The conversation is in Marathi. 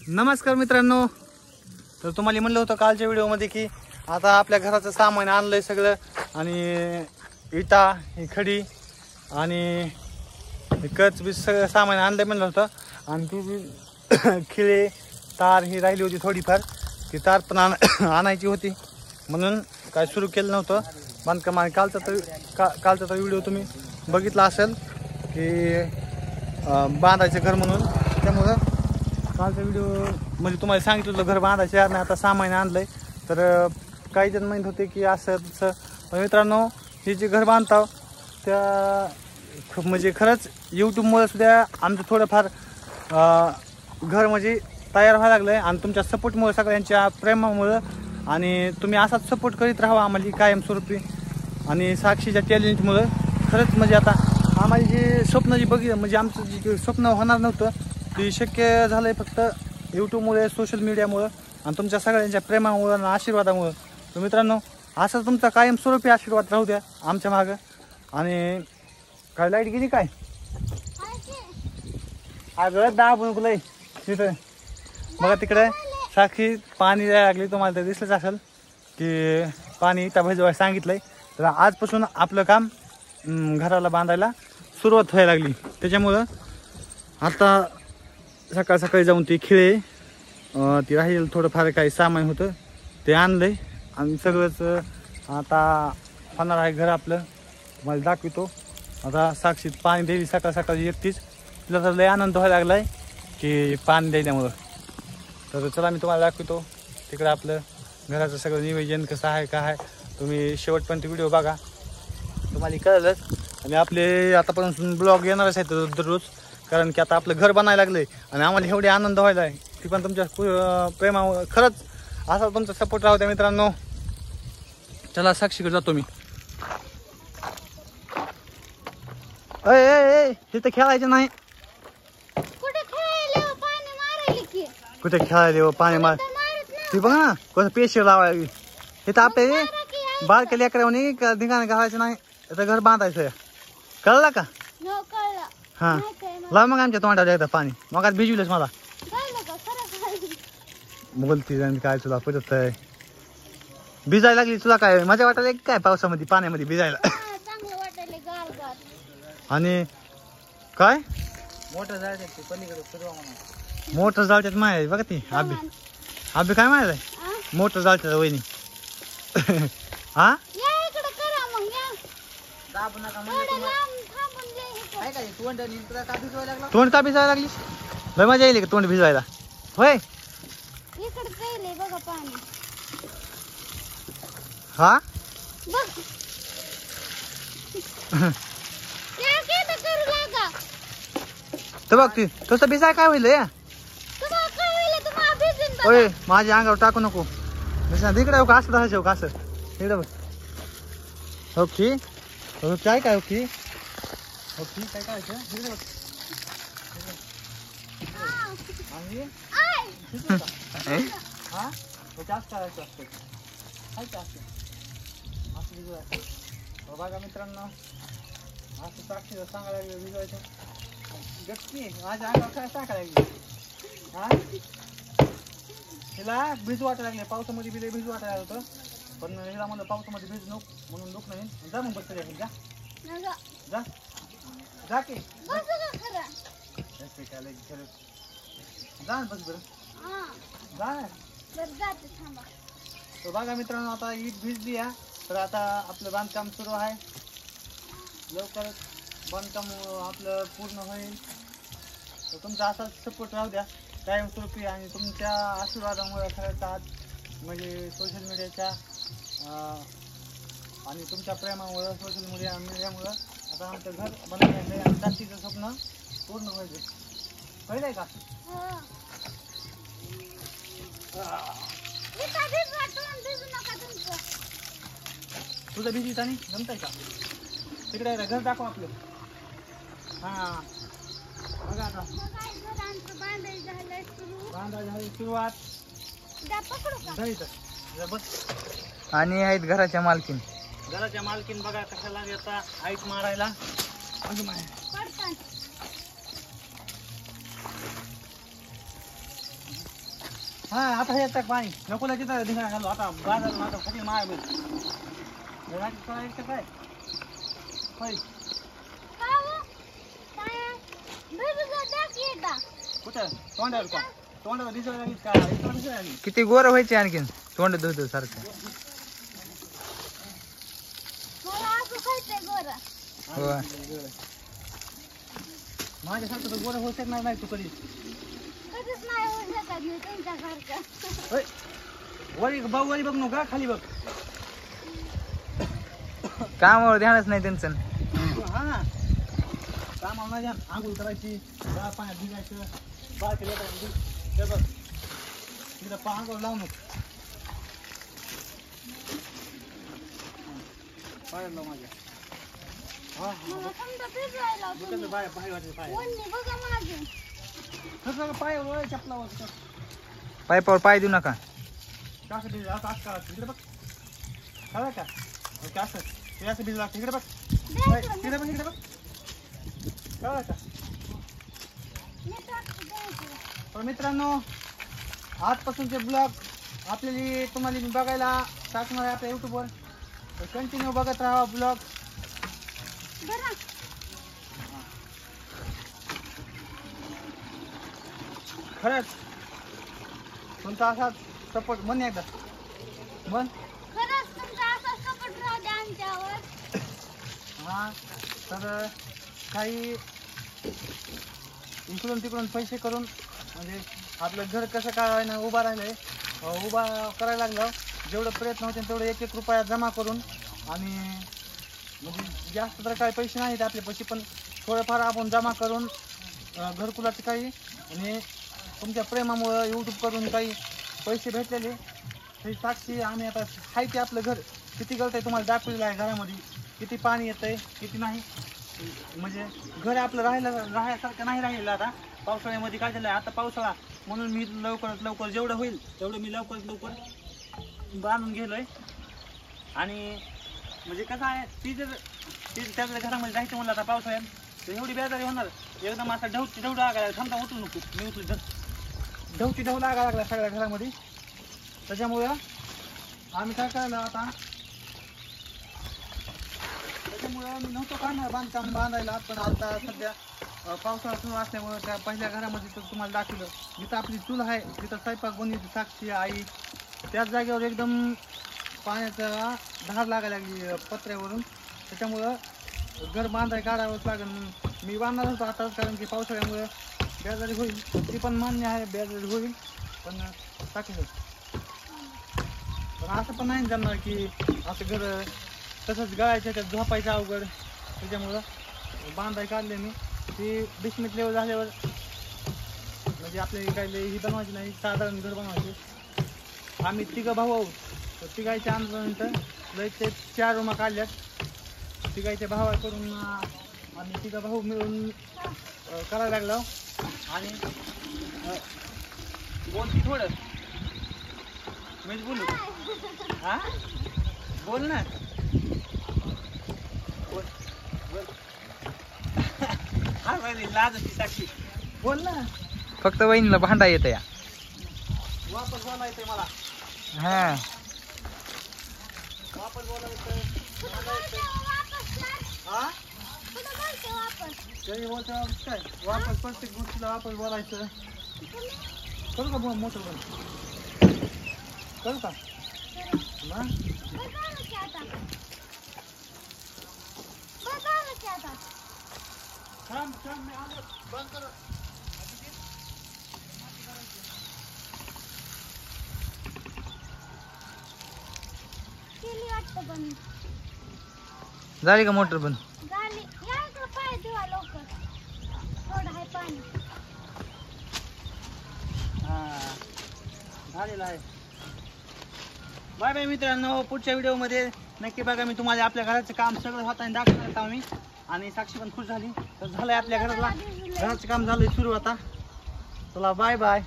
नमस्कार मित्रांनो, तर तुम्हाला म्हणलं होतं कालच्या व्हिडिओमध्ये की आता आपल्या घराचं सामान आणलंय सगळं आणि इटा ही खडी आणि कच बी सगळं सामान आणलंय म्हणलं होतं. आणि ती खिळे तार ही राहिली होती थोडीफार, ती तार पण आणायची होती म्हणून काय सुरू केलं नव्हतं बांधकाम. आणि कालचा तर व्हिडिओ तुम्ही बघितला असेल की बांधायचं घर म्हणून, त्यामुळं कालचा व्हिडिओ म्हणजे तुम्हाला सांगितलं होतं घर बांधायचं यार नाही, आता सामान आणलंय. तर काही जण म्हणत होते की असं तसं, पण मित्रांनो हे जे घर बांधताव त्या म्हणजे खरंच यूट्यूबमुळे सुद्धा आमचं थोडंफार घर म्हणजे तयार व्हायला लागलं आहे. आणि तुमच्या सपोर्टमुळे, सगळ्यांच्या प्रेमामुळं, आणि तुम्ही असाच सपोर्ट करीत राहा आम्हाला कायमस्वरूपी. आणि साक्षीच्या चॅलेंजमुळं खरंच म्हणजे आता आम्हाला जे स्वप्न जे बघितलं म्हणजे आमचं जे स्वप्न होणार नव्हतं ते शक्य झालं आहे फक्त यूट्यूबमुळे, सोशल मीडियामुळं आणि तुमच्या सगळ्यांच्या प्रेमामुळं आणि आशीर्वादामुळं. तर मित्रांनो असं तुमचा कायमस्वरूपी आशीर्वाद राहू द्या आमच्या मागं. आणि काय लाईट गेली काय अगं दाबून लय तिथं बघा तिकडे साक्षी पाणी द्यायला लागली. तुम्हाला तर दिसलंच असेल की पाणी इटा भिजवायला सांगितलंय. तर आजपासून आपलं काम घराला बांधायला सुरुवात व्हायला लागली. त्याच्यामुळं आता सकाळ सकाळी जाऊन ती खिळे ती राहील थोडंफार काही सामान होतं ते आणलंय आणि सगळंच आता होणार आहे घर आपलं. तुम्हाला दाखवितो. आता साक्षीत पाणी द्यायली सकाळ सकाळी एकटीच, तिला तर लय आनंद व्हायला लागला आहे की पाणी द्यायल्यामुळं. तर चला मी तुम्हाला दाखवितो तिकडं आपलं घराचं सगळं नियोजन कसं आहे काय आहे. तुम्ही शेवटपर्यंत व्हिडिओ बघा, तुम्हाला कळलंच. आणि आपले आतापर्यंत ब्लॉग येणारच आहेत दररोज, कारण की आता आपलं घर बनायला लागलं आहे आणि आम्हाला एवढे आनंद व्हायला आहे ती पण तुमच्या प्रेमामुळे. खरंच असा तुमचा सपोर्ट राहू द्या मित्रांनो. चला साक्षीकडे जातो मी. ए तिथं खेळायचं नाही. कुठे खेळायला पाणी मार ती बघ ना कसं पेशी लावायला. हे तर आपल्या बारक्या लेकरावनी धिंगाणं घालायचं नाही, त्याचं घर बांधायचं. कळलं का? हा लाव मग आमच्या तोंडाला एकदा पाणी. मग आज भिजवलंच मला बोलती काय तुला परत भिजायला लागली. तुला काय मजा वाटायला काय पावसामध्ये पाण्यामध्ये भिजायला? आणि काय मोटर जाळतात मोटर जाळतात माय बघा ती आबी काय माहिती आहे मोटर जाळतात वहिनी. हा तोंड का भिजवायला लागली? लय मजा येईल का तोंड भिजवायला? होय हा तर बघ ती तसं भिजाय काय होईल या? होय माझ्या अंगावर टाकू नको. तिकडे हो का असं धरायचं का असं इकडे बघ. ओके काय काय ओके ओके काय करायचं इकडे बघ. हा जास्त करायचं असतं असं बघा मित्रांनो. असं साक्षीला सांगायला लागलं भिजवायचं गटकी माझ्या अंगावर काय टाकायला लागली. हा हिला भिजू वाटायला लागले पावसामध्ये बी भिजू वाटायला होतं, पण हिला म्हणलं पावसामध्ये भिजू नको म्हणून दुख नाही. जा मग बस जा जा जा की जा बस बरं जा. तर बघा मित्रांनो आता ईद भिजली आहे. तर आता आपलं बांधकाम सुरू आहे. लवकरच बांधकाम आपलं पूर्ण होईल. तर तुमचा असाच सपोर्ट राहू द्या कायमस्वरूपी. आणि तुमच्या आशीर्वादामुळे खरंच आज म्हणजे सोशल मीडियाच्या आणि तुमच्या प्रेमामुळं सोशल मीडियामुळं आता आमचं घर बनवलं आहे आणि जास्तीचं स्वप्न पूर्ण होईल. कळलंय का? तुझं भिजी आणि जमताय का? तिकडे घर दाखव आपलं. हा बघा आता बांधायला झाली सुरुवात. आणि आहेत घराच्या मालकीन बघा कशाला येता आईट मारायला. हा आता हे टाक पाणी नकोला तिथं धिंगाणा घालू आता बाजार आता खाली माय बघ काय होय कुठं तोंडावर का तोंडावर दिसायला लागलीच का इथं दिसायला लागली किती गोर व्हायचे आणखीन तोंड धुत सारखं हो माझ्यासारखं तर गोरं होऊ शकणार नाही तू कधी होय वरी भाऊ वरी बघ का खाली बघ कामावर ध्यानच नाही त्यांचं हा कामावर नाही ध्यान आंघोळ करायची गार पाण्यात भिजायचं बारके लेकरांची ते बघ तिथं आंघोळ लावू नको पाय लाव माझ्या हा पाय वळ चपला पायपावर पाय देऊ नका कसं भिजलं आता असं करायचं तिकडे बघ कळलं का ओके असं ते असं भिजलं तिकडे बघ तिकडे बघ इकडे बघ कळलं का तर मित्रांनो आजपासूनचे ब्लॉग आपल्याला तुम्हाला मी बघायला टाकणार आहे आपल्या यूट्यूबवर तर कंटिन्यू बघत राहा ब्लॉग खरंच तुमचा असाच सपोर्ट म्हण एकदा म्हण हा तर काही इकडून तिकडून पैसे करून म्हणजे आपलं घर कसं काय ना उभा राहिलंय उभा करायला लागलं जेवढं प्रयत्न होते तेवढं 1-1 रुपया जमा करून आणि म्हणजे जास्त तर काही पैसे नाहीत आपल्यापाशी पण थोडंफार आपण जमा करून घरकुलाचे काही आणि तुमच्या प्रेमामुळं यूट्यूब करून काही पैसे भेटलेले हे साक्षी आम्ही आता आहे ते आपलं घर किती गळत आहे तुम्हाला दाखवलेलं आहे घरामध्ये किती पाणी येतं आहे किती नाही म्हणजे घर आपलं राहायसारखं नाही राहिलेलं आता पावसाळ्यामध्ये काय झालं आहे आता पावसाळा म्हणून मी लवकरात लवकर जेवढं होईल तेवढं मी लवकरात लवकर बांधून गेलो आहे आणि म्हणजे कसं आहे ती जर त्याच्या घरामध्ये जायचं म्हणलं आता पावसाळ्यात तर एवढी बेजारी होणार एकदम आता ढव लागायला थांबता उठू नको मी उठलो ढव लागायला लागला सगळ्या घरामध्ये त्याच्यामुळं आम्ही काय करायला आता त्याच्यामुळं मी नव्हतो काढणार बांधकाम बांधायला पण आता सध्या पावसाळा सुरू असल्यामुळं त्या पहिल्या घरामध्ये तर तुम्हाला दाखवलं जिथं आपली चूल आहे तिथं स्वयंपाक बनवली साक्षी आई त्याच जागेवर एकदम पाण्याचा धार लागायला लागली पत्र्यावरून त्याच्यामुळं घर बांधायला काढावंच लागेल मी बांधणार होतो आता कारण की पावसाळ्यामुळं बेजारी होईल ती पण मान्य आहे बेजारी होईल पण टाकायचं पण असं पण नाही जमणार की असं घर तसंच गळायचं त्यात झोपायचं अवघड त्याच्यामुळं बांधाय काढले मी ती बिस्मिट लेवल झाल्यावर म्हणजे आपले काय ही बनवायची नाही साधारण घर बनवायचे आम्ही 3 भाऊ आहोत तर तिघायच्या आंदोलनानंतर लय ते 4 रूमा काढल्यात तिघायच्या भावाकडून आम्ही 3 भाऊ मिळून करायला लागलो आणि बोल की थोडं मीच बोलू हा बोल ना बोल बोल हा लाज होती साक्षी बोल ना फक्त वहिनीला भांडा येत या वापस बोलायचंय मला हा वापस बोलायचं हा तरी बोलतो काय वापस प्रत्येक गोष्टीला वापस बोलायचं करू का मोठं बोल करू का मी आलो बंद कर झाली का मोटर बंद झालेला आहे बाय बाय मित्रांनो पुढच्या व्हिडिओमध्ये नक्की बघा मी तुम्हाला आपल्या घराचं काम सगळं हाताने दाखवणार होता मी आणि साक्षी पण खुश झाली तर झालंय आपल्या घराचं काम झालंय सुरू आता चला बाय बाय